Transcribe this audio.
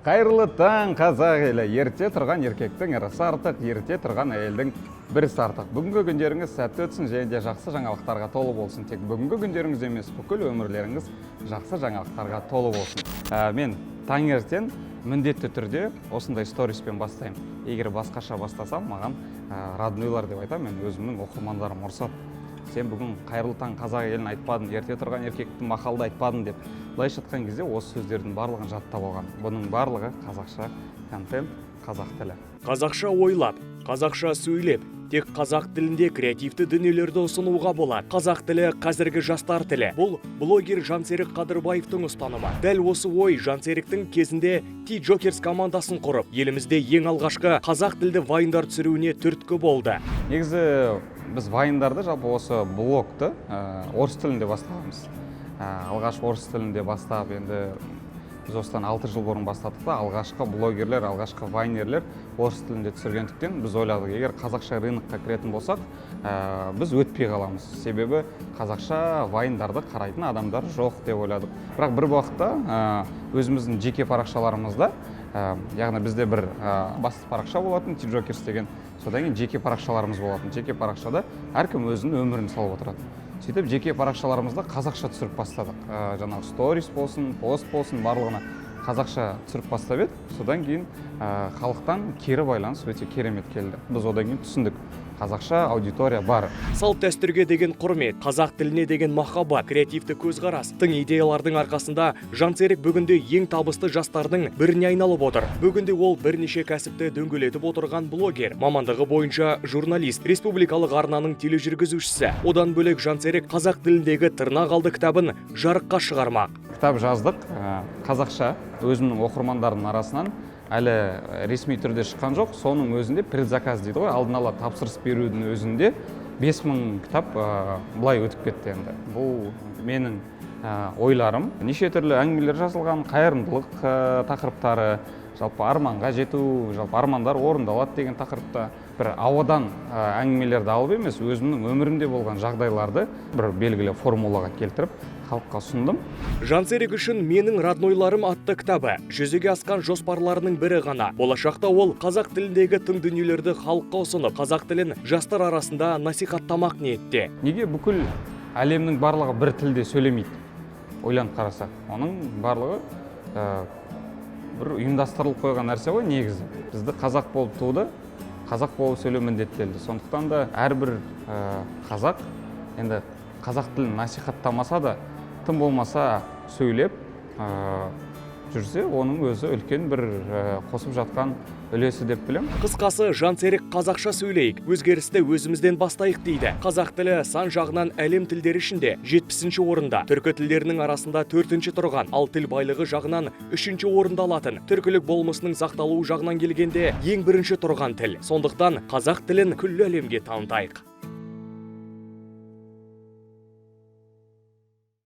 Қайырлы таң қазақ елі, ерте тұрған еркектің ырысы артық, ерте тұрған әйелдің бірісі артық. Бүгінгі күндеріңіз сәтті өтсін және де жақсы жаңалықтарға толы болсын. Тек бүгінгі күндеріңіз емес, бүкіл өмірлеріңіз жақсы жаңалықтарға толы болсын. Мен таңертең міндетті түрде осындай сториспен бастаймын. Егер басқаша бастасам, маған роднойлар деп айтамын, мен өзімнің оқырмандарым ұрсады. Сен бүгін қайырлы таң қазақ елін айтпадың, ерте тұрған еркектің мақалды айтпадың деп. Былайша айтқан кезде осы сөздердің барлығын жаттап алған. Бұның барлығы қазақша контент, қазақ тілі. Қазақша ойлап, қазақша сөйлеп, тек қазақ тілінде креативті дүниелерді ұсынуға болады. Қазақ тілі қазіргі жастар тілі. Бұл блогер Жансерік Қадырбаевтың ұстанымы. Дәл осы ой Жансеріктің кезінде T-Jokers командасын құрып, елімізде ең алғашқы қазақ тілді вайндар түсіруіне түрткі болды. Негізі біз вайндарды, жалпы осы блогты орыс тілінде бастағанбыз. Алғаш орыс тілінде бастап, енді біз осыдан 6 жыл бұрын бастадық та, алғашқы блогерлер, алғашқы вайнерлер орыс тілінде түсіргендіктен біз ойладық, егер қазақша рынокқа кіретін болсақ, біз өтпей қаламыз. Себебі қазақша вайндарды қарайтын адамдар жоқ деп ойладық. Бірақ бір уақытта өзіміздің жеке парақшаларымызда, яғни бізде бір басты парақша болатын, T-Jokers деген, содан кейін жеке парақшаларымыз болатын. Жеке парақшада әркім өзінің өмірін салып отырады. Сөйтіп жеке парақшаларымызда қазақша түсіріп бастадық. Жаңағы сторис болсын, пост болсын, барлығына қазақша түсіріп бастап еді. Содан кейін халықтан кері байланыс өте керемет келді. Біз одан кейін түсіндік, қазақша аудитория бар. Салт дәстүрге деген құрмет, қазақ тіліне деген махаббат, креативті көзқарас, тың идеялардың арқасында Жансерік бүгінде ең табысты жастардың біріне айналып отыр. Бүгінде ол бірнеше кәсіпті дөңгелетіп отырған блогер, мамандығы бойынша журналист, республикалық арнаның тележүргізушісі. Одан бөлек Жансерік қазақ тіліндегі тырнақалды кітабын жарыққа шығармақ. Кітап жаздық, қазақша, өзімнің оқырмандарының арасынан. Әлі ресми түрде шыққан жоқ, соның өзінде предзаказ дейді ғой, алдын ала тапсырыс берудің өзінде 5000 кітап бұлай өтіп кетті енді. Бұл менің ойларым. Неше түрлі әңгімелер жазылған, қайырымдылық тақырыптары, жалпы арманға жету, жалпы армандар орындалады деген тақырыпта бір ауадан әңгімелерді алып емес, өзімнің өмірімде болған жағдайларды бір белгілі формулаға келтіріп халыққа ұсындым. Жансерік үшін менің роднойларым атты кітабы жүзеге асқан жоспарларының бірі ғана. Болашақта ол қазақ тіліндегі тың дүниелерді халыққа ұсынып, қазақ тілін жастар арасында насихаттамақ ниетте. Неге бүкіл әлемнің барлығы бір тілде сөйлемейді? Ойланып қарасақ, оның барлығы бір ұйымдастырылып қойған нәрсе ғой негізі. Бізді қазақ болып туды, қазақ болып сөйлеу міндеттелді. Сондықтан да әрбір қазақ енді қазақ тілін насихаттамаса да, тым болмаса сөйлеп жүрсе, оның өзі үлкен бір қосып жатқан үлесі деп білем. Қысқасы, Жансерік қазақша сөйлейік, өзгерісті өзімізден бастайық дейді. Қазақ тілі сан жағынан әлем тілдері ішінде 70-ші орында, түркі тілдерінің арасында 4-ші тұрған, ал тіл байлығы жағынан 3-ші орында алатын, түркілік болмысының сақталуы жағынан келгенде ең бірінші тұрған тіл. Сондықтан қазақ тілін күллі әлемге танытайық.